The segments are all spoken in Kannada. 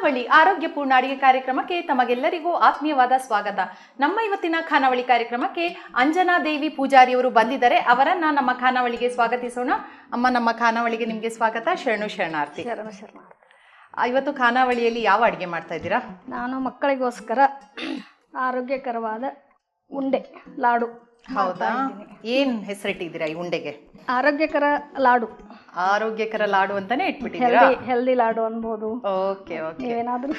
ಖಾನಾವಳಿ ಆರೋಗ್ಯಪೂರ್ಣ ಅಡಿಗೆ ಕಾರ್ಯಕ್ರಮಕ್ಕೆ ತಮಗೆಲ್ಲರಿಗೂ ಆತ್ಮೀಯವಾದ ಸ್ವಾಗತ. ನಮ್ಮ ಇವತ್ತಿನ ಖಾನಾವಳಿ ಕಾರ್ಯಕ್ರಮಕ್ಕೆ ಅಂಜನಾ ದೇವಿ ಪೂಜಾರಿಯವರು ಬಂದಿದ್ದಾರೆ. ಅವರನ್ನ ನಮ್ಮ ಖಾನಾವಳಿಗೆ ಸ್ವಾಗತಿಸೋಣ. ಅಮ್ಮ, ನಮ್ಮ ಖಾನಾವಳಿಗೆ ನಿಮಗೆ ಸ್ವಾಗತ. ಶರಣಾರ್ಥಿ. ಇವತ್ತು ಖಾನಾವಳಿಯಲ್ಲಿ ಯಾವ ಅಡಿಗೆ ಮಾಡ್ತಾ ಇದ್ದೀರಾ? ನಾನು ಮಕ್ಕಳಿಗೋಸ್ಕರ ಆರೋಗ್ಯಕರವಾದ ಉಂಡೆ ಲಾಡು. ಹೌದಾ? ಏನ್ ಹೆಸರಿಟ್ಟಿದ್ದೀರಾ ಈ ಉಂಡೆಗೆ? ಆರೋಗ್ಯಕರ ಲಾಡು. ಆರೋಗ್ಯಕರ ಲಾಡು ಅಂತಾನೆ ಇಟ್ಬಿಟ್ಟಿದ್ದೀರಾ? ಹೆಲ್ದಿ ಲಾಡು ಅನ್ಬೋದು. ಓಕೆ ಓಕೆ, ಏನಾದ್ರೂ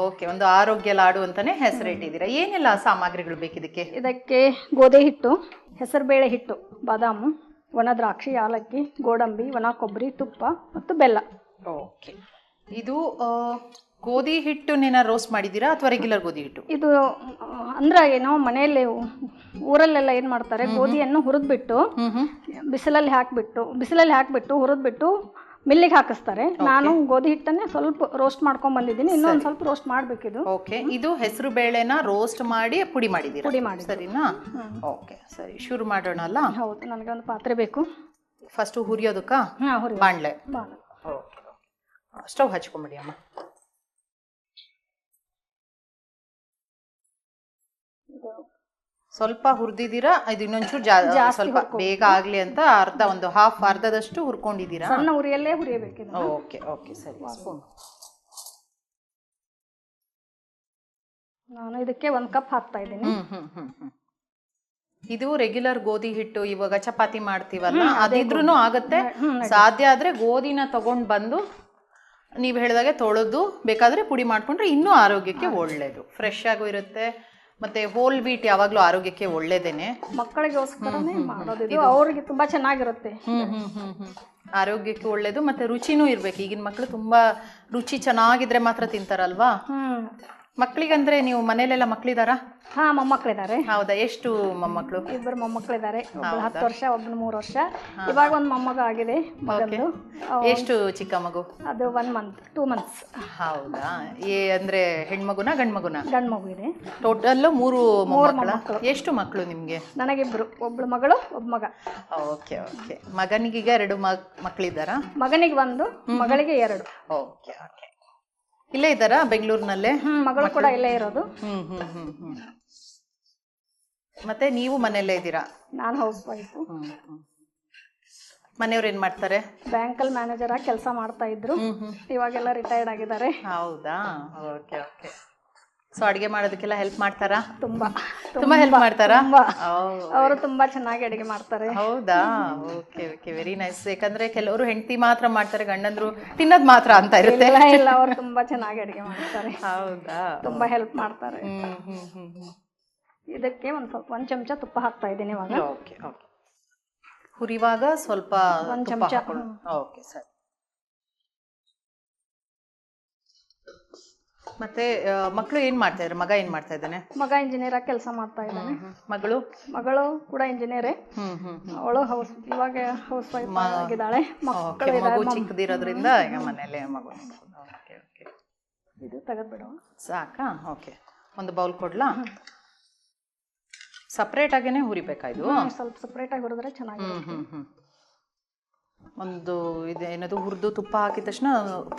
ಓಕೆ. ಒಂದು ಆರೋಗ್ಯ ಲಾಡು ಅಂತಾನೆ ಹೆಸರಿಟ್ಟಿದ್ದೀರಾ. ಏನೆಲ್ಲ ಸಾಮಗ್ರಿಗಳು ಬೇಕಿದಕ್ಕೆ? ಇದಕ್ಕೆ ಗೋಧಿ ಹಿಟ್ಟು, ಹೆಸರುಬೇಳೆ ಹಿಟ್ಟು, ಬಾದಾಮು, ಒಣ ದ್ರಾಕ್ಷಿ, ಯಾಲಕ್ಕಿ, ಗೋಡಂಬಿ, ಒಣ ಕೊಬ್ಬರಿ, ತುಪ್ಪ ಮತ್ತು ಬೆಲ್ಲ. ಓಕೆ. ಇದು ಗೋಧಿ ಹಿಟ್ಟನ್ನೇನ ರೋಸ್ಟ್ ಮಾಡಿದ್ದೀರಾ ಅಥವಾ ರೆಗ್ಯುಲರ್ ಗೋಧಿ ಹಿಟ್ಟು? ಇದು ಅಂದ್ರೆ ಏನೋ ಮನೆಯಲ್ಲಿ ಊರಲ್ಲೆಲ್ಲ ಏನ್ ಮಾಡ್ತಾರೆ, ಗೋಧಿಯನ್ನು ಹುರಿದ್ಬಿಟ್ಟು ಬಿಸಿಲಲ್ಲಿ ಹಾಕ್ಬಿಟ್ಟು ಹುರಿದ್ಬಿಟ್ಟು ಮಿಲ್ಲಿಗೆ ಹಾಕಿಸ್ತಾರೆ. ನಾನು ಗೋಧಿ ಹಿಟ್ಟನ್ನೇ ಸ್ವಲ್ಪ ರೋಸ್ಟ್ ಮಾಡ್ಕೊಂಡ್ ಬಂದಿದ್ದೀನಿ. ಇನ್ನೊಂದು ಸ್ವಲ್ಪ ರೋಸ್ಟ್ ಮಾಡ್ಬೇಕಿದು. ಓಕೆ. ಇದು ಹೆಸರು ಬೇಳೆನ ರೋಸ್ಟ್ ಮಾಡಿ ಪುಡಿ ಮಾಡಿದ್ದೀರಾ? ಪುಡಿ ಮಾಡಿ. ಸರಿನಾ? ಓಕೆ, ಸರಿ. ಶುರು ಮಾಡೋಣ ಅಲ್ಲ? ಹೌದು. ನನಗೆ ಒಂದು ಪಾತ್ರೆ ಬೇಕು. ಫಸ್ಟ್ ಹುರಿಯೋದಕ್ಕಾ? ಬಾಣ್ಲೆ. ಓಕೆ. ಸ್ಟವ್ ಹಚ್ಕೊಂಬಿಡಿ ಅಮ್ಮ. ಸ್ವಲ್ಪ ಹುರಿದಿದ್ದೀರಾ? ಇದು ಇನ್ನೊಂಚೂರು ಸ್ವಲ್ಪ ಬೇಗ ಆಗ್ಲಿ ಅಂತ ಅರ್ಧದಷ್ಟು ಹುರ್ಕೊಂಡಿದ್ದೀರಾ? ಸಣ್ಣ ಉರಿಯಲ್ಲೇ ಹುರಿಯಬೇಕಿದೆ. ಓಕೆ ಓಕೆ, ಸರಿ. ಸ್ಪೂನ್. ನಾನು ಇದಕ್ಕೆ 1 ಕಪ್ ಹಾಕ್ತಾ ಇದ್ದೀನಿ. ಇದು ರೆಗ್ಯುಲರ್ ಗೋಧಿ ಹಿಟ್ಟು. ಇವಾಗ ಚಪಾತಿ ಮಾಡ್ತೀವಲ್ಲ, ಅದಿದ್ರೂ ಆಗತ್ತೆ. ಸಾಧ್ಯ ಆದ್ರೆ ಗೋಧಿನ ತಗೊಂಡ್ ಬಂದು ನೀವು ಹೇಳಿದಾಗೆ ತೊಳೆದು ಬೇಕಾದ್ರೆ ಪುಡಿ ಮಾಡ್ಕೊಂಡ್ರೆ ಇನ್ನೂ ಆರೋಗ್ಯಕ್ಕೆ ಒಳ್ಳೇದು. ಫ್ರೆಶ್ ಆಗು ಇರುತ್ತೆ. ಮತ್ತೆ ಹೋಲ್ ವೀಟ್ ಯಾವಾಗ್ಲೂ ಆರೋಗ್ಯಕ್ಕೆ ಒಳ್ಳೇದೇನೆ. ಮಕ್ಕಳಿಗೋಸ್ಕರನೇ ಮಾಡೋದು. ಅವ್ರಿಗೆ ತುಂಬಾ ಚೆನ್ನಾಗಿರುತ್ತೆ. ಆರೋಗ್ಯಕ್ಕೆ ಒಳ್ಳೇದು. ಮತ್ತೆ ರುಚಿನೂ ಇರ್ಬೇಕು. ಈಗಿನ ಮಕ್ಕಳು ತುಂಬಾ ರುಚಿ ಚೆನ್ನಾಗಿದ್ರೆ ಮಾತ್ರ ತಿಂತಾರಲ್ವಾ? ಮಕ್ಕಳಿಗಂದ್ರೆ ನೀವು ಮನೇಲೆಲ್ಲ ಮಕ್ಕಳಿದಾರಾ? ಹಾ, ಮೊಮ್ಮಕ್ಕಳಿದ್ದಾರೆ. ಹೌದಾ? ಎಷ್ಟು ಮೊಮ್ಮಕ್ಕಳು? 2 ಮೊಮ್ಮಕ್ಕಳಿದ್ದಾರೆ. ಒಬ್ಬಳು 10 ವರ್ಷ, ಒಬ್ಬನು 3 ವರ್ಷ. ಇವಾಗ ಒಂದು ಮೊಮ್ಮಗ ಆಗಿದೆ. ಮಗಂದು. ಎಷ್ಟು ಚಿಕ್ಕ ಮಗು? ಅದು 1 ಮಂತ್, 2 ಮಂತ್ಸ್. ಹೌದಾ? ಅಂದ್ರೆ ಹೆಣ್ಮಗುನ ಗಂಡ್ ಮಗುನ? ಗಂಡ್ ಮಗು ಇದೆ. ಟೋಟಲ್ 3 ಮೊಮ್ಮಕ್ಕಳು. ಎಷ್ಟು ಮಕ್ಕಳು ನಿಮ್ಗೆ? ನನಗಿಬ್ರು. ಒಬ್ಳು ಮಗಳು, ಒಬ್ಬ ಮಗ. Okay okay. ಮಗನಿಗೆ 2 ಮಕ್ಕಳಿದ್ದಾರಾ? ಮಗನಿಗೆ 1, ಮಗಳಿಗೆ 2. Okay okay. ಇಲ್ಲೇ ಇದ್ದಾರಾ ಬೆಂಗಳೂರಿನಲ್ಲೇ? ಮಗಳು ಕೂಡ ಇಲ್ಲೇ ಇರೋದು. ಮತ್ತೆ ನೀವು ಮನೆಯಲ್ಲೇ ಇದ್ದೀರಾ? ನಾನು ಹೌಸ್ ವೈಫು. ಮನೆಯವ್ರು ಏನ್ ಮಾಡ್ತಾರೆ? ಬ್ಯಾಂಕಲ್ಲಿ ಮ್ಯಾನೇಜರ್ ಆಗಿ ಕೆಲಸ ಮಾಡ್ತಾ ಇದ್ರು. ಇವಾಗೆಲ್ಲ ರಿಟೈರ್ಡ್ ಆಗಿದ್ದಾರೆ. ಹೌದಾ? Okay okay. ಸೊ ಅಡಿಗೆ ಮಾಡೋದಕ್ಕೆಲ್ಲ ಹೆಲ್ಪ್ ಮಾಡ್ತಾರಾ? ತುಂಬಾ ಹೆಲ್ಪ್ ಮಾಡ್ತಾರಾ? ಅವರು ತುಂಬಾ ಚೆನ್ನಾಗಿ ಅಡಿಗೆ ಮಾಡ್ತಾರೆ. ಹೌದಾ? Okay okay, very nice. ಯಾಕಂದ್ರೆ ಕೆಲವರು ಹೆಂಡತಿ ಮಾತ್ರ ಮಾಡ್ತಾರೆ, ಗಂಡಂದ್ರು ತಿನ್ನೋದ್ ಮಾತ್ರ ಅಂತ ಇರುತ್ತೆ. ಇಲ್ಲ, ಅವರು ತುಂಬಾ ಚೆನ್ನಾಗಿ ಅಡಿಗೆ ಮಾಡ್ತಾರೆ. ಹೌದಾ? ತುಂಬಾ ಹೆಲ್ಪ್ ಮಾಡ್ತಾರೆ. ಇದಕ್ಕೆ ಒಂದು ಚಮಚ ತುಪ್ಪ ಹಾಕ್ತಾ ಇದ್ದೀನಿ ಇವಾಗ. Okay okay. ಹುರಿವಾಗ ಸ್ವಲ್ಪ 1 ಚಮಚ. ಓಕೆ, ಸರಿ. ಮತ್ತೆ ಮಕ್ಕಳು ಏನ್ ಮಾಡ್ತಾ ಇದ್ದಾರೆ? ಮಗ ಏನ್ ಮಾಡ್ತಾ ಇದ್ದಾನೆ? ಮಗ ಇಂಜಿನಿಯರ್ ಆಗಿ ಕೆಲಸ ಮಾಡ್ತಾ ಇದ್ದಾನೆ. ಮಗಳು ಕೂಡ ಇಂಜಿನಿಯರೇ. ಅವಳು ಇವಾಗ ಹೌಸ್ ವೈಫ್ ಆಗಿದ್ದಾಳೆ. ಮಗು ಚಿಕ್ಕದಿರೋದ್ರಿಂದ ಈಗ ಮನೇಲೆ ಮಗು. Okay okay. ಇದು ತೆಗೆದ್ಬಿಡುವ. ಸಾಕಾ? ಓಕೆ. ಒಂದು ಬೌಲ್ ಕೊಡ್ಲಾ? ಸಪ್ರೇಟ್ ಆಗೇನೆ ಹುರಿಬೇಕಾಯ್ತು? ಸ್ವಲ್ಪ ಸಪ್ರೇಟ್ ಆಗಿ ಹುರಿದ್ರೆ ಚೆನ್ನಾಗಿರುತ್ತೆ. ಒಂದು ಇದೇನದು ಹುರಿದು ತುಪ್ಪ ಹಾಕಿದ ತಕ್ಷಣ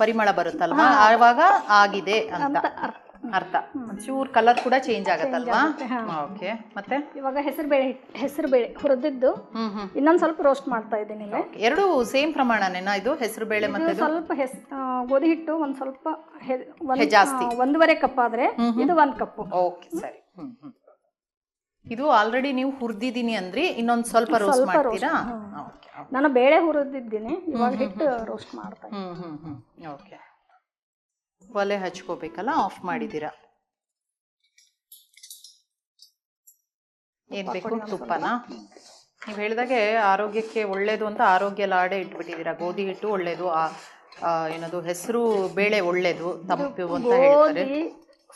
ಪರಿಮಳ ಬರುತ್ತಲ್ವಾ, ಆವಾಗ ಆಗಿದೆ ಅಂತ ಅರ್ಥ. ಚೂರ್ ಕಲರ್ ಕೂಡ ಚೇಂಜ್ ಆಗತ್ತಲ್ವಾ? ಓಕೆ. ಮತ್ತೆ ಇವಾಗ ಹೆಸರುಬೇಳೆ ಹುರಿದಿದ್ದು ಇನ್ನೊಂದ್ ಸ್ವಲ್ಪ ರೋಸ್ಟ್ ಮಾಡ್ತಾ ಇದ್ದೀನಿ. ಎರಡು ಸೇಮ್ ಪ್ರಮಾಣನೇನಾ ಇದು? ಹೆಸರುಬೇಳೆ ಮತ್ತೆ ಸ್ವಲ್ಪ ಗೋಧಿ ಹಿಟ್ಟು ಒಂದ್ ಸ್ವಲ್ಪ ಜಾಸ್ತಿ, 1.5 ಕಪ್ ಆದ್ರೆ ಇದು 1 ಕಪ್. ಓಕೆ, ಸರಿ. ಇದು ಆಲ್ರೆಡಿ ನೀವು ಹುರಿದಿದ್ದೀನಿ ಅಂದ್ರಿ, ಇನ್ನೊಂದ್ ಸ್ವಲ್ಪ ರೋಸ್ಟ್ ಮಾಡ್ತೀರಾ? ನಾನು ಬೇಳೆ ಹುರಿದಿದ್ದೀನಿ, ಇವಾಗ ಹಿಟ್ಟು ರೋಸ್ಟ್ ಮಾಡ್ತಾ ಇದ್ದೀನಿ. ಓಕೆ. ಒಲೆ ಹಚ್ಕೋಬೇಕಲ್ಲ, ಆಫ್ ಮಾಡಿದ್ದೀರಾ? ಏನ್ ಬೇಕು? ತುಪ್ಪನಾ? ನೀವು ಹೇಳಿದಾಗೆ ಆರೋಗ್ಯಕ್ಕೆ ಒಳ್ಳೇದು ಅಂತ ಆರೋಗ್ಯ ಲಾಡೆ ಇಟ್ಬಿಟ್ಟಿದ್ದೀರಾ. ಗೋಧಿ ಹಿಟ್ಟು ಒಳ್ಳೇದು, ಏನದು ಹೆಸರು ಬೇಳೆ ಒಳ್ಳೇದು, ತಂಪು ಅಂತ ಹೇಳ್ತಾರೆ.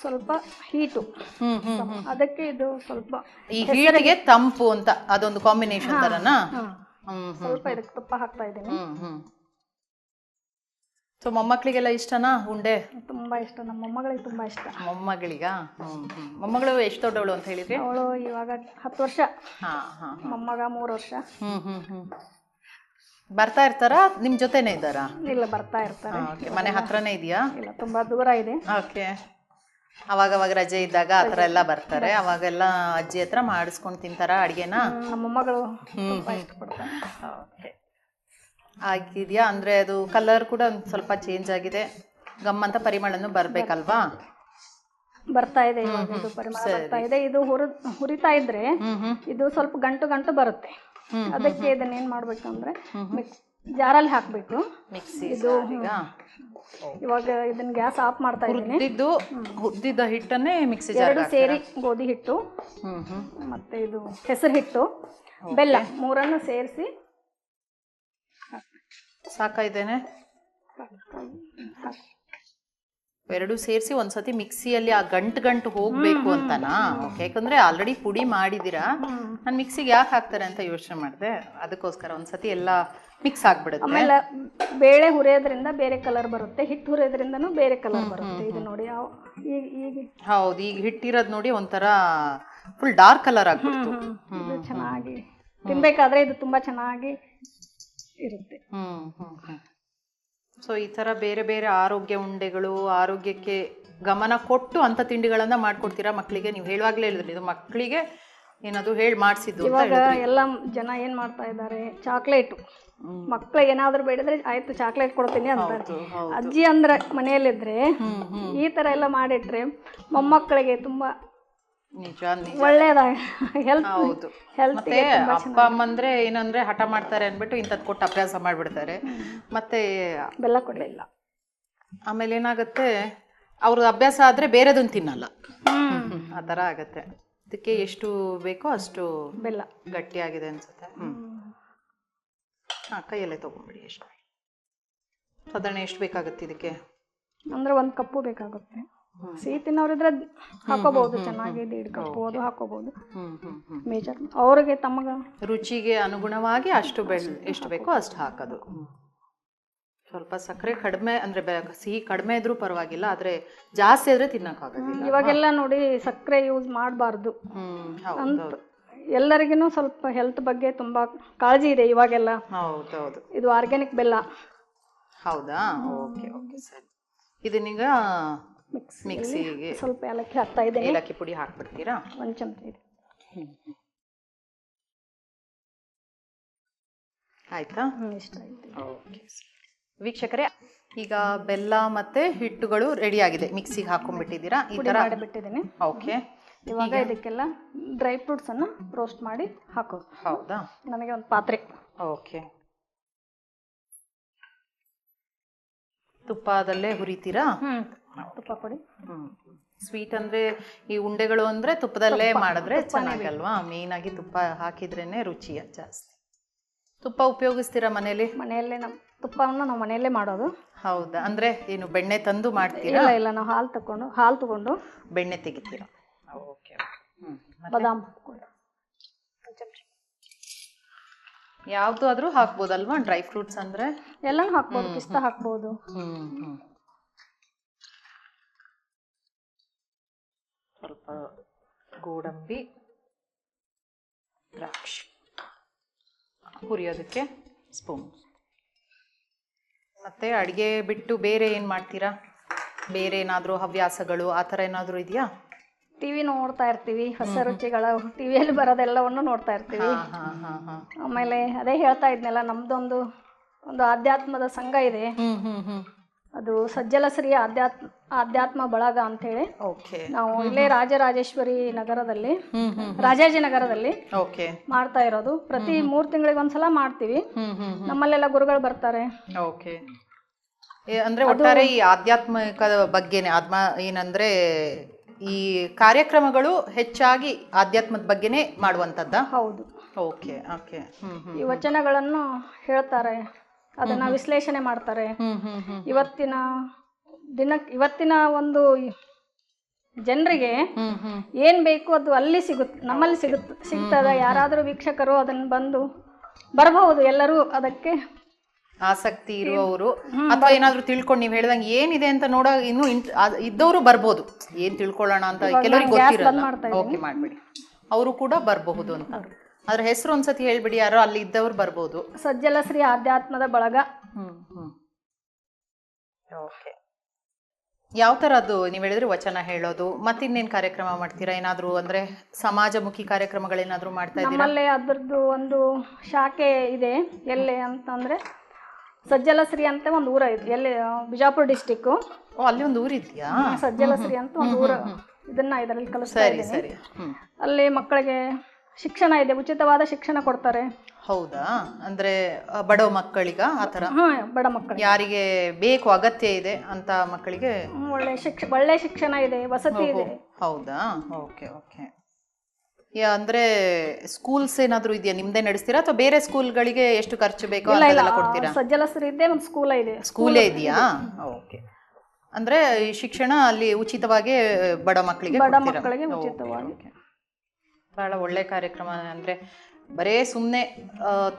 ಸ್ವಲ್ಪ ಹೀಟು, ಅದಕ್ಕೆ ಇದು ಸ್ವಲ್ಪ ಈ ಹೀಟಿಗೆ ತಂಪು ಅಂತ ಅದೊಂದು ಕಾಂಬಿನೇಷನ್ ತರನಾ? ಸ್ವಲ್ಪ ಇದಕ್ಕೆ ತುಪ್ಪ ಹಾಕ್ತಾ ಇದ್ದೀನಿ. ಸೊ ಮೊಮ್ಮಕ್ಕಳಿಗೆಲ್ಲ ಇಷ್ಟನಾ ಉಂಡೆ? ತುಂಬಾ ಇಷ್ಟ. ನಮ್ಮ ಮೊಮ್ಮಗಳಿಗೆ ತುಂಬಾ ಇಷ್ಟ. ಮೊಮ್ಮಗಳಿಗ? ಮೊಮ್ಮಗಳು ಎಷ್ಟು ದೊಡ್ಡವಳು ಅಂತ ಹೇಳಿದ್ರಿ? ಅವಳು ಇವಾಗ 10 ವರ್ಷ. ಮೊಮ್ಮಗ 3 ವರ್ಷ. ಬರ್ತಾ ಇರ್ತಾರಾ ನಿಮ್ ಜೊತೆನೆ ಇದ್ದಾರಾ? ಇಲ್ಲ, ಬರ್ತಾ ಇರ್ತಾರೆ. ಓಕೆ, ಮನೆ ಹತ್ರನೇ ಇದೆಯಾ? ಇಲ್ಲ, ತುಂಬಾ ದೂರ ಇದೆ. ಓಕೆ, ಅವಾಗ ರಜೆ ಇದ್ದಾಗ ಆ ಥರ ಎಲ್ಲ ಬರ್ತಾರೆ. ಅವಾಗೆಲ್ಲ ಅಜ್ಜಿ ಹತ್ರ ಮಾಡಿಸ್ಕೊಂಡು ತಿಂತಾರ ಅಡುಗೆನ? ನಮ್ಮ ಮೊಮ್ಮಗಳು ತುಂಬಾ ಇಷ್ಟಪಡ್ತಾರೆ. ಓಕೆ, ಆಗಿದೆಯಾ? ಅಂದರೆ ಅದು ಕಲರ್ ಕೂಡ ಒಂದು ಸ್ವಲ್ಪ ಚೇಂಜ್ ಆಗಿದೆ, ಗಮ್ಮಂತ ಪರಿಮಳನು ಬರಬೇಕಲ್ವಾ? ಬರ್ತಾ ಇದೆ ಇವಾಗ, ಇದು ಪರಿಮಳ ಬರ್ತಾ ಇದೆ. ಇದು ಹುರಿತಾ ಇದ್ರೆ ಇದು ಸ್ವಲ್ಪ ಗಂಟು ಬರುತ್ತೆ. ಅದಕ್ಕೆ ಇದನ್ನ ಏನ್ ಮಾಡ್ಬೇಕಂದ್ರೆ ಜಾರಲ್ಲಿ ಹಾಕ್ಬೇಕು. ಮಿಕ್ಸಿ ಇದು ಇವಾಗ ಇದನ್ನ ಗ್ಯಾಸ್ ಆಫ್ ಮಾಡ್ತಾ ಇದ್ದೀನಿ. ಹುರಿದಿದ್ದ ಹಿಟ್ಟನ್ನೇ ಮಿಕ್ಸಿ ಎರಡು ಸೇರಿ ಗೋಧಿ ಹಿಟ್ಟು ಮತ್ತೆ ಇದು ಹೆಸರು ಹಿಟ್ಟು, ಬೆಲ್ಲ ಮೂರನ್ನು ಸೇರಿಸಿ ಸಾಕಾಯ್ತೇನೆ. ಎರಡು ಸೇರಿಸಿ ಒಂದ್ಸತಿ ಮಿಕ್ಸಿಯಲ್ಲಿ ಆ ಗಂಟು ಹೋಗ್ಬೇಕು ಅಂತನಾ? ಓಕೆ, ಯಾಕಂದ್ರೆ ಆಲ್ರೆಡಿ ಪುಡಿ ಮಾಡಿದೀರಾ. ನಾನು ಮಿಕ್ಸಿಗೆ ಯಾಕೆ ಹಾಕ್ತಾರೆ ಅಂತ ಯೋಚನೆ ಮಾಡಿದೆ, ಅದಕ್ಕೋಸ್ಕರ ಒಂದ್ಸತಿ ಎಲ್ಲ ಮಿಕ್ಸ್ ಆಗ್ಬಿಡುತ್ತೆ. ಆಮೇಲೆ ಬೇಳೆ ಹುರಿಯೋದ್ರಿಂದ ಬೇರೆ ಕಲರ್ ಬರುತ್ತೆ, ಹಿಟ್ಟು ಹುರಿಯೋದ್ರಿಂದನೂ ಬೇರೆ ಕಲರ್ ಬರುತ್ತೆ. ಇದು ನೋಡಿ ಈಗ ಹೌದು, ಈಗ ಹಿಟ್ಟಿರೋದು ನೋಡಿ ಒಂಥರ ಫುಲ್ ಡಾರ್ಕ್ ಕಲರ್ ಆಗ್ಬಿಡ್ತು. ಇದು ಚೆನ್ನಾಗಿ ತಿನ್ಬೇಕಾದ್ರೆ ಇದು ತುಂಬಾ ಚೆನ್ನಾಗಿ ಇರುತ್ತೆ. ಸೊ ಈ ಥರ ಬೇರೆ ಬೇರೆ ಆರೋಗ್ಯ ಉಂಡೆಗಳು, ಆರೋಗ್ಯಕ್ಕೆ ಗಮನ ಕೊಟ್ಟು ಅಂಥ ತಿಂಡಿಗಳನ್ನ ಮಾಡ್ಕೊಡ್ತೀರಾ ಮಕ್ಕಳಿಗೆ? ನೀವು ಹೇಳುವಾಗಲೇ ಹೇಳಿದ್ರಿ ಇದು ಮಕ್ಕಳಿಗೆ ಏನದು ಹೇಳಿ ಮಾಡಿಸಿದ್ದು. ಇವಾಗ ಎಲ್ಲ ಜನ ಏನ್ ಮಾಡ್ತಾ ಇದ್ದಾರೆ, ಚಾಕ್ಲೇಟು ಮಕ್ಳಿಗೆ ಏನಾದ್ರು ಬೇಡಿದ್ರೆ ಆಯ್ತು ಚಾಕ್ಲೇಟ್ ಕೊಡ್ತೀನಿ ಅಂತಾರೆ. ಅಜ್ಜಿ ಅಂದ್ರೆ ಮನೆಯಲ್ಲಿದ್ರೆ ಈ ತರ ಎಲ್ಲ ಮಾಡಿಟ್ರೆ ಮೊಮ್ಮಕ್ಕಳಿಗೆ ತುಂಬಾ ನಿಜ ಒಳ್ಳೇದಾಗ ಹೆಲ್ತ್. ಮತ್ತೆ ಅಪ್ಪ ಅಮ್ಮಂದ್ರೆ ಏನಂದ್ರೆ ಹಠ ಮಾಡ್ತಾರೆ ಅಂದ್ಬಿಟ್ಟು ಇಂಥದ್ದು ಕೊಟ್ಟು ಅಭ್ಯಾಸ ಮಾಡ್ಬಿಡ್ತಾರೆ. ಮತ್ತೆ ಬೆಲ್ಲ ಕೊಡಲಿಲ್ಲ, ಆಮೇಲೆ ಏನಾಗುತ್ತೆ ಅವ್ರದ್ದು ಅಭ್ಯಾಸ ಆದ್ರೆ ಬೇರೆದನ್ನ ತಿನ್ನಲ್ಲ, ಆ ಥರ ಆಗತ್ತೆ. ಅದಕ್ಕೆ ಎಷ್ಟು ಬೇಕೋ ಅಷ್ಟು ಬೆಲ್ಲ ಗಟ್ಟಿಯಾಗಿದೆ ಅನ್ಸುತ್ತೆ. ಕೈಯಲ್ಲೇ ತಗೊಂಡ್ಬಿಡಿ. ಎಷ್ಟು ಸಾಧಾರಣ ಎಷ್ಟು ಬೇಕಾಗುತ್ತೆ ಇದಕ್ಕೆ? ಅಂದ್ರೆ 1 ಕಪ್ಪು ಬೇಕಾಗುತ್ತೆ. ಸಿಹಿ ತಿನ್ನೋರಿದ್ರೆ ಹಾಕೋಬಹುದು, ಚೆನ್ನಾಗಿ 1.5 ಕಪ್ಪು ಅದು ಹಾಕೋಬಹುದು. ಮೇಜರ್ ಅವ್ರಿಗೆ ತಮಗ ರುಚಿಗೆ ಅನುಗುಣವಾಗಿ ಅಷ್ಟು ಎಷ್ಟು ಬೇಕೋ ಅಷ್ಟು ಹಾಕೋದು. ಸ್ವಲ್ಪ ಸಕ್ಕರೆ ಕಡಿಮೆ ಅಂದ್ರೆ ಸಿಹಿ ಕಡಿಮೆ ಇದ್ರೂ ಪರವಾಗಿಲ್ಲ, ಆದ್ರೆ ಜಾಸ್ತಿ ಆದ್ರೆ ತಿನ್ನಕ್ಕಾಗೋದಿಲ್ಲ. ಇವಾಗೆಲ್ಲ ನೋಡಿ ಸಕ್ಕರೆ ಯೂಸ್ ಮಾಡಬಾರ್ದು ಅಂತ ಎಲ್ಲರಿಗೂ ಸ್ವಲ್ಪ ಹೆಲ್ತ್ ಬಗ್ಗೆ ತುಂಬಾ ಕಾಳಜಿ ಇದೆ ಇವಾಗೆಲ್ಲ. ಹೌದೌದು. ಇದು ಆರ್ಗ್ಯಾನಿಕ್ ಬೆಲ್ಲ. ಹೌದಾ? ಓಕೆ ಓಕೆ, ಸರಿ. ಇದನ್ನೀಗ ಮಿಕ್ಸಿಗೆ ಸ್ವಲ್ಪ ಏಲಕ್ಕಿ ಹಾಕ್ತಾ ಇದ್ದೇನೆ. ಏಲಕ್ಕಿ ಪುಡಿ ಹಾಕ್ಬಿಡ್ತೀರಾ? 1 ಚಮಚ ಇದೆ. ಆಯ್ತಾ? ಇಷ್ಟ ಆಯ್ತು. ಓಕೆ ವೀಕ್ಷಕರೇ, ಈಗ ಬೆಲ್ಲ ಮತ್ತೆ ಹಿಟ್ಟುಗಳು ರೆಡಿ ಆಗಿದೆ. ಮಿಕ್ಸಿಗೆ ಹಾಕೊಂಡ್ಬಿಟ್ಟಿದ್ದೀರಾ? ಈ ತರ ಮಾಡಿಬಿಟ್ಟಿದ್ದೀನಿ. ಓಕೆ, ಇವಾಗ ಇದಕ್ಕೆಲ್ಲ ಡ್ರೈ ಫ್ರೂಟ್ಸ್ ಅನ್ನು ರೋಸ್ಟ್ ಮಾಡಿ ಹಾಕೋದು. ಹೌದಾ? ನನಗೆ ಒಂದು ಪಾತ್ರೆ. ಓಕೆ, ತುಪ್ಪದಲ್ಲೇ ಹುರಿತೀರಾ? ತುಪ್ಪ ಕೊಡಿ. ಸ್ವೀಟ್ ಅಂದ್ರೆ ಈ ಉಂಡೆಗಳು ಅಂದ್ರೆ ತುಪ್ಪದಲ್ಲೇ ಮಾಡಿದ್ರೆ ಚೆನ್ನಾಗಲ್ವಾ? ಮೇನ್ ಆಗಿ ತುಪ್ಪ ಹಾಕಿದ್ರೇನೆ ರುಚಿಯ ಜಾಸ್ತಿ. ತುಪ್ಪ ಉಪಯೋಗಿಸ್ತೀರಾ ಮನೇಲಿ? ಮನೆಯಲ್ಲೇ ತುಪ್ಪವನ್ನು ನಾವು ಮನೆಯಲ್ಲೇ ಮಾಡೋದು. ಹೌದಾ? ಅಂದ್ರೆ ಏನು ಬೆಣ್ಣೆ ತಂದು ಮಾಡ್ತೀರಾ? ಇಲ್ಲ, ನಾವು ಹಾಲು ತಗೊಂಡು ಬೆಣ್ಣೆ ತೆಗಿತೀರಾ? ಓಕೆ. ಬಾದಾಮ್ ಯಾವ್ದು ಆದ್ರೂ ಹಾಕ್ಬೋದಲ್ವಾ? ಡ್ರೈ ಫ್ರೂಟ್ಸ್ ಅಂದ್ರೆ ಎಲ್ಲಾನು ಹಾಕ್ಬೋದು, ಪಿಸ್ತಾ ಹಾಕ್ಬೋದು. ಸ್ವಲ್ಪ ಗೋಡಂಬಿ, ದ್ರಾಕ್ಷಿ ಹುರಿಯೋದಕ್ಕೆ ಸ್ಪೂನ್. ಮತ್ತೆ ಅಡುಗೆ ಬಿಟ್ಟು ಬೇರೆ ಏನು ಮಾಡ್ತೀರಾ? ಬೇರೆ ಏನಾದರೂ ಹವ್ಯಾಸಗಳು ಆ ಥರ ಏನಾದರೂ ಇದೆಯಾ? ಟಿವಿ ನೋಡ್ತಾ ಇರ್ತೀವಿ, ಹೊಸ ರುಚಿಗಳ ಟಿವಿಯಲ್ಲಿ ಬರೋದೆಲ್ಲವನ್ನು ನೋಡ್ತಾ ಇರ್ತೀವಿ. ಆಮೇಲೆ ಅದೇ ಹೇಳ್ತಾ ಇದ್ನಲ್ಲ, ನಮ್ದೊಂದು ಆಧ್ಯಾತ್ಮದ ಸಂಘ ಇದೆ. ಅದು ಸಜ್ಜಲಶ್ರೀ ಆಧ್ಯಾತ್ಮ ಬಳಗ ಅಂತ ಹೇಳಿ ನಾವು ಇಲ್ಲೇ ರಾಜರಾಜೇಶ್ವರಿ ನಗರದಲ್ಲಿ, ರಾಜಾಜಿನಗರದಲ್ಲಿ ಮಾಡ್ತಾ ಇರೋದು. ಪ್ರತಿ 3 ತಿಂಗಳಿಗೆ ಒಂದ್ಸಲ ಮಾಡ್ತೀವಿ. ನಮ್ಮಲ್ಲೆಲ್ಲ ಗುರುಗಳು ಬರ್ತಾರೆ. ಅಂದ್ರೆ ಒಟ್ಟಾರೆ ಈ ಆಧ್ಯಾತ್ಮಿಕದ ಬಗ್ಗೆನೆ ಏನಂದ್ರೆ ಈ ಕಾರ್ಯಕ್ರಮಗಳು ಹೆಚ್ಚಾಗಿ ಆಧ್ಯಾತ್ಮದ ಬಗ್ಗೆನೆ ಮಾಡುವಂತದ್ದ? ಹೌದು. Okay okay. ಈ ವಚನಗಳನ್ನು ಹೇಳ್ತಾರೆ, ಅದನ್ನ ವಿಶ್ಲೇಷಣೆ ಮಾಡ್ತಾರೆ. ಇವತ್ತಿನ ಒಂದು ಜನರಿಗೆ ಏನ್ ಬೇಕು ಅದು ಅಲ್ಲಿ ನಮ್ಮಲ್ಲಿ ಸಿಗ್ತದ. ಯಾರಾದ್ರೂ ವೀಕ್ಷಕರು ಅದನ್ನ ಬರಬಹುದು. ಎಲ್ಲರೂ ಅದಕ್ಕೆ ಆಸಕ್ತಿ ಇರುವವರು ಅಥವಾ ಏನಾದ್ರು ತಿಳ್ಕೊಂಡು ನೀವು ಹೇಳ್ದಂಗೆ ಏನಿದೆ ಅಂತ ನೋಡೋ ಇನ್ನು ಇದ್ದವರು ಬರ್ಬೋದು. ಏನ್ ತಿಳ್ಕೊಳ್ಳೋಣ ಅಂತ ಕೆಲವರಿಗೆ ಗೊತ್ತಿರಲ್ಲ. ಓಕೆ, ಮಾಡ್ಬಿಡಿ, ಅವರು ಕೂಡ ಬರಬಹುದು ಅಂತ. ಅದ್ರ ಹೆಸರು ಒಂದ್ಸತಿ ಹೇಳ್ಬಿಡಿ, ಯಾರೋ ಅಲ್ಲಿ ಇದ್ದವ್ರು ಬರ್ಬೋದು. ಸಜ್ಜಲ ಶ್ರೀ ಆಧ್ಯಾತ್ಮದ ಬಳಗ. ಓಕೆ. ಯಾವ ಥರದ್ದು ನೀವು ಹೇಳಿದ್ರೆ ವಚನ ಹೇಳೋದು, ಮತ್ತಿನ್ನೇನು ಕಾರ್ಯಕ್ರಮ ಮಾಡ್ತೀರಾ? ಏನಾದರೂ ಅಂದರೆ ಸಮಾಜಮುಖಿ ಕಾರ್ಯಕ್ರಮಗಳೇನಾದರೂ ಮಾಡ್ತಾ ಇದ್ದೀರಾ? ನಮ್ಮಲ್ಲೇ ಅದರದ್ದು ಒಂದು ಶಾಖೆ ಇದೆ. ಎಲ್ಲಿ ಅಂತಂದರೆ ಸಜ್ಜಲಶ್ರೀ ಅಂತ ಒಂದು ಊರ ಇದೆ, ಎಲ್ಲಿ ಬಿಜಾಪುರ ಡಿಸ್ಟಿಕ್ಕು. ಓ, ಅಲ್ಲಿ ಒಂದು ಊರಿದೆಯಾ? ಸಜ್ಜಲಶ್ರೀ ಅಂತ ಒಂದು ಊರು, ಇದನ್ನ ಇದರಲ್ಲಿ ಕಲಿಸ್ತಾ ಇದ್ದೀನಿ. ಸರಿ. ಅಲ್ಲಿ ಮಕ್ಕಳಿಗೆ ಶಿಕ್ಷಣ ಇದೆ, ಉಚಿತವಾದ ಶಿಕ್ಷಣ ಕೊಡ್ತಾರೆ. ಹೌದಾ? ಅಂದ್ರೆ ಬಡ ಮಕ್ಕಳಿಗ ಆ ಥರ? ಬಡ ಮಕ್ಕಳಿಗೆ, ಯಾರಿಗೆ ಬೇಕು ಅಗತ್ಯ ಇದೆ ಅಂತ ಮಕ್ಕಳಿಗೆ ಒಳ್ಳೆ ಶಿಕ್ಷಣ ಇದೆ, ವಸತಿ ಇದೆ. ಹೌದಾ? ಓಕೆ. ಅಂದ್ರೆ ಸ್ಕೂಲ್ಸ್ ಏನಾದರೂ ಇದೆಯಾ? ನಿಮ್ದೇ ನಡೆಸ್ತೀರಾ ಅಥವಾ ಬೇರೆ ಸ್ಕೂಲ್ಗಳಿಗೆ ಎಷ್ಟು ಖರ್ಚು ಬೇಕೋ ಅದೆಲ್ಲ ಕೊಡ್ತೀರಾ? ಸಜ್ಜಲಶ್ರೀ ಇದೆ, ಒಂದು ಸ್ಕೂಲೇ ಇದೆ. ಸ್ಕೂಲೇ ಇದೆಯಾ? ಓಕೆ. ಅಂದ್ರೆ ಈ ಶಿಕ್ಷಣ ಅಲ್ಲಿ ಉಚಿತವಾಗಿ ಬಡ ಮಕ್ಕಳಿಗೆ ಉಚಿತವಾಗಿ. ಬಹಳ ಒಳ್ಳೆ ಕಾರ್ಯಕ್ರಮ. ಅಂದ್ರೆ ಬರೇ ಸುಮ್ನೆ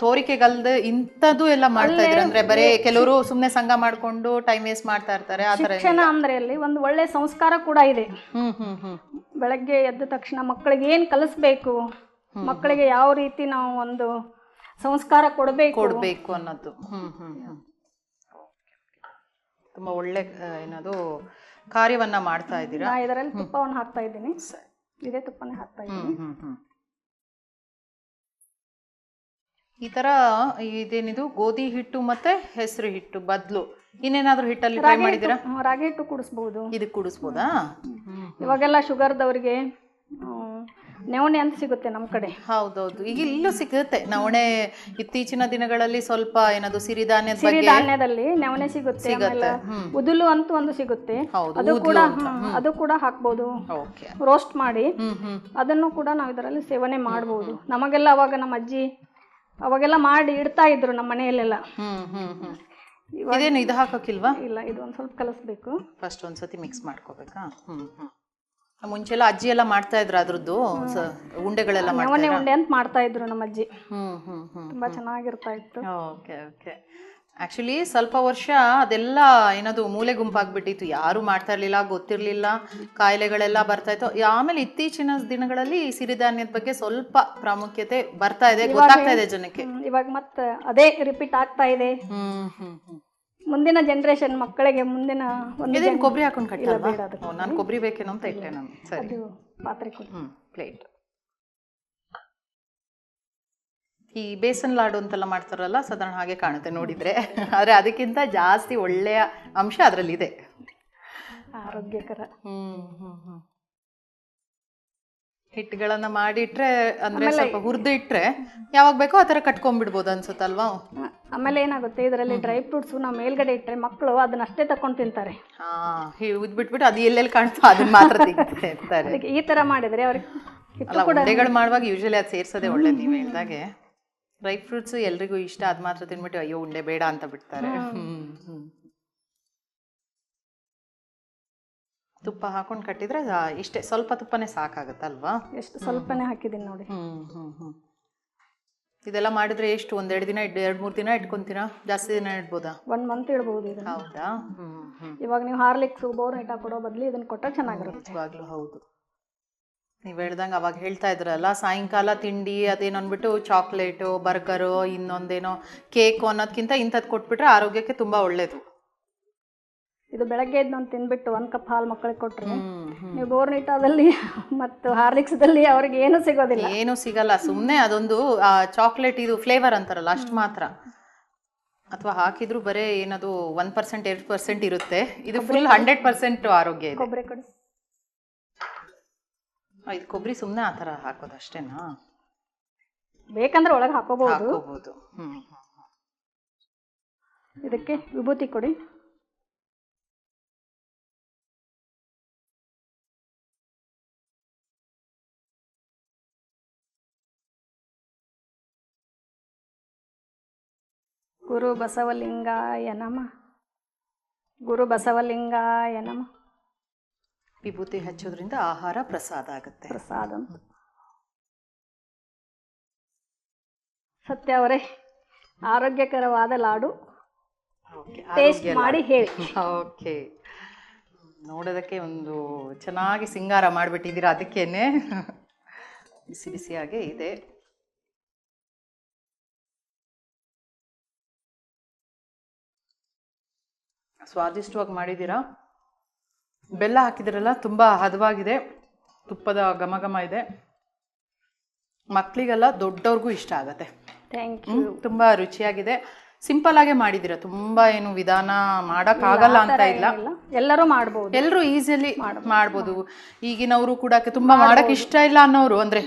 ತೋರಿಕೆಗಲ್ದ ಇಂಥದ್ದು ಎಲ್ಲ ಮಾಡ್ತಾ ಇದ್ರೆ, ಅಂದ್ರೆ ಬರೇ ಕೆಲವರು ಸುಮ್ನೆ ಸಂಘ ಮಾಡ್ಕೊಂಡು ಟೈಮ್ ವೇಸ್ಟ್ ಮಾಡ್ತಾ ಇರ್ತಾರೆ. ಆ ತರ ಶಿಕ್ಷಣ ಅಂದ್ರೆ ಅಲ್ಲಿ ಒಂದು ಒಳ್ಳೆ ಸಂಸ್ಕಾರ ಕೂಡ ಇದೆ. ಬೆಳಗ್ಗೆ ಎದ್ದ ತಕ್ಷಣ ಮಕ್ಕಳಿಗೆ ಏನ್ ಕಲಿಸ್ಬೇಕು, ಮಕ್ಕಳಿಗೆ ಯಾವ ರೀತಿ ನಾವು ಒಂದು ಸಂಸ್ಕಾರ ಕೊಡ್ಬೇಕು ಅನ್ನೋದು. ತುಂಬಾ ಒಳ್ಳೆ ಏನದು ಕಾರ್ಯವನ್ನ ಮಾಡ್ತಾ ಇದ್ದೀರಾ. ಇದರಲ್ಲಿ ತುಪ್ಪವನ್ನು ಹಾಕ್ತಾ ಇದ್ದೀನಿ, ಇದೇ ತುಪ್ಪನೇ ಹಾಕ್ತಾ ಇದ್ದೀನಿ. ಈ ತರ ಇದೇನಿದು ಗೋಧಿ ಹಿಟ್ಟು ಮತ್ತೆ ಹೆಸರು ಹಿಟ್ಟು ಬದಲು ಇನ್ನೇನಾದ್ರೂ ಹಿಟ್ಟಲ್ಲಿ ಟ್ರೈ ಮಾಡಿದ್ದೀರಾ? ರಾಗಿ ಹಿಟ್ಟು ಕುಡಿಸ್ಬಹುದು. ಇದಕ್ಕೆ ಕುಡಿಸ್ಬೋದಾ? ಇವಾಗೆಲ್ಲ ಶುಗರ್ದವ್ರಿಗೆ ನವಣೆ ಅಂತ ಸಿಗುತ್ತೆ ನಮ್ಮ ಕಡೆ. ಹೌದೌದು, ಈಗ ಇಲ್ಲೂ ಸಿಗುತ್ತೆ ನವಣೆ. ಇತ್ತೀಚಿನ ದಿನಗಳಲ್ಲಿ ಸ್ವಲ್ಪ ಏನದು ಸಿರಿಧಾನ್ಯದಲ್ಲಿ ನವಣೆ ಸಿಗುತ್ತೆ. ಉದುಲು ಅಂತ ಒಂದು ಸಿಗುತ್ತೆ, ಅದು ಕೂಡ ಹಾಕ್ಬೋದು. ರೋಸ್ಟ್ ಮಾಡಿ ಅದನ್ನು ಕೂಡ ನಾವು ಇದರಲ್ಲಿ ಸೇವನೆ ಮಾಡಬಹುದು. ನಮಗೆಲ್ಲ ಅವಾಗ ನಮ್ಮ ಅಜ್ಜಿ ಅವಾಗೆಲ್ಲ ಮಾಡಿ ಇಡ್ತಾ ಇದ್ರು ನಮ್ಮ ಮನೆಯಲ್ಲೆಲ್ಲ. ಇದೇನು ಇದು ಹಾಕೋಕಿಲ್ವಾ? ಇಲ್ಲ, ಇದು ಒಂದ್ ಸ್ವಲ್ಪ ಕಲಿಸ್ಬೇಕು. ಫಸ್ಟ್ ಒಂದ್ಸತಿ ಮಿಕ್ಸ್ ಮಾಡ್ಕೋಬೇಕಾ? ಮುಂಚೆಲ್ಲ ಅಜ್ಜಿ ಎಲ್ಲ ಮಾಡ್ತಾ ಇದ್ರು ಅದ್ರದ್ದು ಉಂಡೆಗಳೆಲ್ಲ ನವಣೆ ಉಂಡೆ ಅಂತ ಮಾಡ್ತಾ ಇದ್ರು ನಮ್ಮ ಅಜ್ಜಿ. ತುಂಬಾ ಚೆನ್ನಾಗಿರ್ತಾ ಇತ್ತು. ಓಕೆ. ಆಕ್ಚುಲಿ ಸ್ವಲ್ಪ ವರ್ಷ ಅದೆಲ್ಲ ಏನದು ಮೂಲೆ ಗುಂಪಾಗ್ಬಿಟ್ಟಿತ್ತು, ಯಾರು ಮಾಡ್ತಾ ಇರ್ಲಿಲ್ಲ, ಗೊತ್ತಿರ್ಲಿಲ್ಲ, ಕಾಯಿಲೆಗಳೆಲ್ಲ ಬರ್ತಾ ಇತ್ತು. ಆಮೇಲೆ ಇತ್ತೀಚಿನ ದಿನಗಳಲ್ಲಿ ಸಿರಿಧಾನ್ಯದ ಬಗ್ಗೆ ಸ್ವಲ್ಪ ಪ್ರಾಮುಖ್ಯತೆ ಬರ್ತಾ ಇದೆ, ಗೊತ್ತಾಗ್ತಾ ಇದೆ ಜನಕ್ಕೆ. ಇವಾಗ ಮತ್ತೆ ಅದೇ ರಿಪೀಟ್ ಆಗ್ತಾ ಇದೆ. ಮುಂದಿನ ಜನರೇಷನ್ ಮಕ್ಕಳಿಗೆ ಮುಂದಿನ ಕೊಬ್ಬರಿ ಹಾಕೊಂಡು ಕಟ್ಟಲ್ಲ. ನಾನು ಕೊಬ್ಬರಿ ಬೇಕೇನೋ ಅಂತ ಇಟ್ಟೆ ನಾನು. ಸರಿ, ಪಾತ್ರೆ ಪ್ಲೇಟ್. ಈ ಬೇಸನ್ ಲಾಡು ಅಂತೆಲ್ಲ ಮಾಡ್ತಾರಲ್ಲ, ಸಾಧಾರಣ ಹಾಗೆ ಕಾಣುತ್ತೆ ನೋಡಿದ್ರೆ, ಆದ್ರೆ ಅದಕ್ಕಿಂತ ಜಾಸ್ತಿ ಒಳ್ಳೆಯ ಅಂಶ ಅದರಲ್ಲಿದೆ, ಆರೋಗ್ಯಕರ. ಹಿಟ್ಟುಗಳನ್ನ ಮಾಡಿಟ್ರೆ ಅಂದ್ರೆ ಸ್ವಲ್ಪ ಹುರಿದು ಇಟ್ರೆ ಯಾವಾಗ ಬೇಕೋ ಆ ಥರ ಕಟ್ಕೊಂಡ್ಬಿಡ್ಬೋದು ಅನ್ಸುತ್ತಲ್ವಾ? ಆಮೇಲೆ ಏನಾಗುತ್ತೆ, ಇದರಲ್ಲಿ ಡ್ರೈ ಫ್ರೂಟ್ಸ್ ನಾವು ಮೇಲ್ಗಡೆ ಇಟ್ಟರೆ ಮಕ್ಕಳು ಅದನ್ನ ಅಷ್ಟೇ ತಕೊಂಡು ತಿಂತಾರೆ. ಉದ್ಬಿಟ್ಬಿಟ್ಟು ಅದು ಎಲ್ಲೆಲ್ಲಿ ಕಾಣ್ತೋ ಅದನ್ನ ಮಾತ್ರ ತಿಂತಾರೆ. ಈ ತರ ಮಾಡಿದ್ರೆ ಅವ್ರಿಗೆ ಉಂಡೆಗಳು ಮಾಡುವಾಗ ಯೂಶಲಿ ಅದು ಸೇರ್ಸೋದೇ ಒಳ್ಳೇದು. ನೀವು ಹೇಳಿದಾಗೆ ಡ್ರೈ ಫ್ರೂಟ್ಸ್ ಎಲ್ರಿಗೂ ಇಷ್ಟ, ಅದು ಮಾತ್ರ ತಿನ್ಬಿಟ್ಟು ಅಯ್ಯೋ ಉಂಡೆ ಬೇಡ ಅಂತ ಬಿಡ್ತಾರೆ. ತುಪ್ಪ ಹಾಕೊಂಡು ಕಟ್ಟಿದ್ರೆ ಇಷ್ಟೇ, ಸ್ವಲ್ಪ ತುಪ್ಪನೇ ಸಾಕಾಗತ್ತಲ್ವಾ? ಎಷ್ಟು ಸ್ವಲ್ಪನೇ ಹಾಕಿದ್ದೀನಿ ನೋಡಿ. ಇದೆಲ್ಲ ಮಾಡಿದ್ರೆ ಎಷ್ಟು, ಒಂದೆರಡು ದಿನ 2-3 ದಿನ ಇಟ್ಕೊಂತೀರಾ? ಜಾಸ್ತಿ ದಿನ ಇಡ್ಬೋದಾ? 1 ಮಂತ್ ಇಡ್ಬೋದು. ಹೌದಾ? ಇವಾಗ ನೀವು ಹಾರ್ಲಿಕ್ಸ್ ಬೋರ್ನ್ವಿಟಾ ಕೊಡೋ ಬದಲು ಇದನ್ನ ಕೊಟ್ಟರೆ ಚೆನ್ನಾಗಿರುತ್ತೆ. ನಿಜವಾಗ್ಲೂ ಹೌದು. ನೀವು ಹೇಳ್ದಂಗೆ ಅವಾಗ ಹೇಳ್ತಾ ಇದ್ರಲ್ಲ, ಸಾಯಂಕಾಲ ತಿಂಡಿ ಅದೇನು ಅಂದ್ಬಿಟ್ಟು ಚಾಕ್ಲೇಟು, ಬರ್ಗರು, ಇನ್ನೊಂದೇನೋ ಕೇಕು ಅನ್ನೋದಕ್ಕಿಂತ ಇಂಥದ್ದು ಕೊಟ್ಬಿಟ್ರೆ ಆರೋಗ್ಯಕ್ಕೆ ತುಂಬಾ ಒಳ್ಳೇದು. ಇದು ಬೆಳಗ್ಗೆ ಎದ್ದು ಒಂದು ತಿನ್ಬಿಟ್ಟು 1 ಕಪ್ ಹಾಲು ಮಕ್ಕಳಿಗೆ ಕೊಟ್ಟರೆ, ನೀವು ಬೋರ್ನ್ವಿಟಾದಲ್ಲಿ ಮತ್ತು ಹಾರ್ಲಿಕ್ಸ್ದಲ್ಲಿ ಅವ್ರಿಗೆ ಏನೂ ಸಿಗೋದಿಲ್ಲ. ಏನೂ ಸಿಗಲ್ಲ, ಸುಮ್ಮನೆ ಅದೊಂದು ಚಾಕ್ಲೇಟ್ ಇದು ಫ್ಲೇವರ್ ಅಂತಾರಲ್ಲ ಅಷ್ಟು ಮಾತ್ರ. ಅಥವಾ ಹಾಕಿದ್ರು ಬರೀ ಏನದು 1% 2% ಇರುತ್ತೆ. ಇದು ಫುಲ್ 100% ಆರೋಗ್ಯ ಇದೆ. ಕೊಬ್ಬರಿ ಕೊಡಿ. ಇದು ಕೊಬ್ಬರಿ ಸುಮ್ಮನೆ ಆ ಥರ ಹಾಕೋದು ಅಷ್ಟೇನಾ? ಬೇಕಂದ್ರೆ ಒಳಗೆ ಹಾಕೋಬಹುದು. ಇದಕ್ಕೆ ವಿಭೂತಿ ಕೊಡಿ. ಗುರು ಬಸವಲಿಂಗಾಯ ನಮಃ. ಗುರು ಬಸವಲಿಂಗಾಯ ನಮಃ. ವಿಭೂತಿ ಹಚ್ಚೋದ್ರಿಂದ ಆಹಾರ ಪ್ರಸಾದ ಆಗುತ್ತೆ. ಪ್ರಸಾದ. ಸತ್ಯ ಅವರೇ, ಆರೋಗ್ಯಕರವಾದ ಲಾಡು ಟೇಸ್ಟ್ ಮಾಡಿ ಹೇಳಿ. ಓಕೆ, ನೋಡೋದಕ್ಕೆ ಒಂದು ಚೆನ್ನಾಗಿ ಸಿಂಗಾರ ಮಾಡಿಬಿಟ್ಟಿದ್ದೀರಾ, ಅದಕ್ಕೇನೆ ಬಿಸಿ ಬಿಸಿಯಾಗೆ ಇದೆ. ಸ್ವಾದಿಷ್ಟವಾಗಿ ಮಾಡಿದ್ದೀರಾ. ಬೆಲ್ಲ ಹಾಕಿದಿರಲ್ಲ, ತುಂಬ ಹದವಾಗಿದೆ, ತುಪ್ಪದ ಘಮ ಘಮ ಇದೆ. ಮಕ್ಕಳಿಗೆಲ್ಲ ದೊಡ್ಡವ್ರಿಗೂ ಇಷ್ಟ ಆಗತ್ತೆ. Thank you. ತುಂಬ ರುಚಿಯಾಗಿದೆ. ಸಿಂಪಲ್ ಆಗೇ ಮಾಡಿದ್ದೀರಾ, ತುಂಬ ಏನು ವಿಧಾನ ಮಾಡೋಕ್ಕಾಗಲ್ಲ ಅಂತ ಇಲ್ಲ, ಎಲ್ಲರೂ ಮಾಡ್ಬೋದು, ಎಲ್ಲರೂ ಈಸಿಲಿ ಮಾಡ್ಬೋದು. ಈಗಿನವರು ಕೂಡ ತುಂಬ ಮಾಡೋಕೆ ಇಷ್ಟ ಇಲ್ಲ ಅನ್ನೋರು, ಅಂದರೆ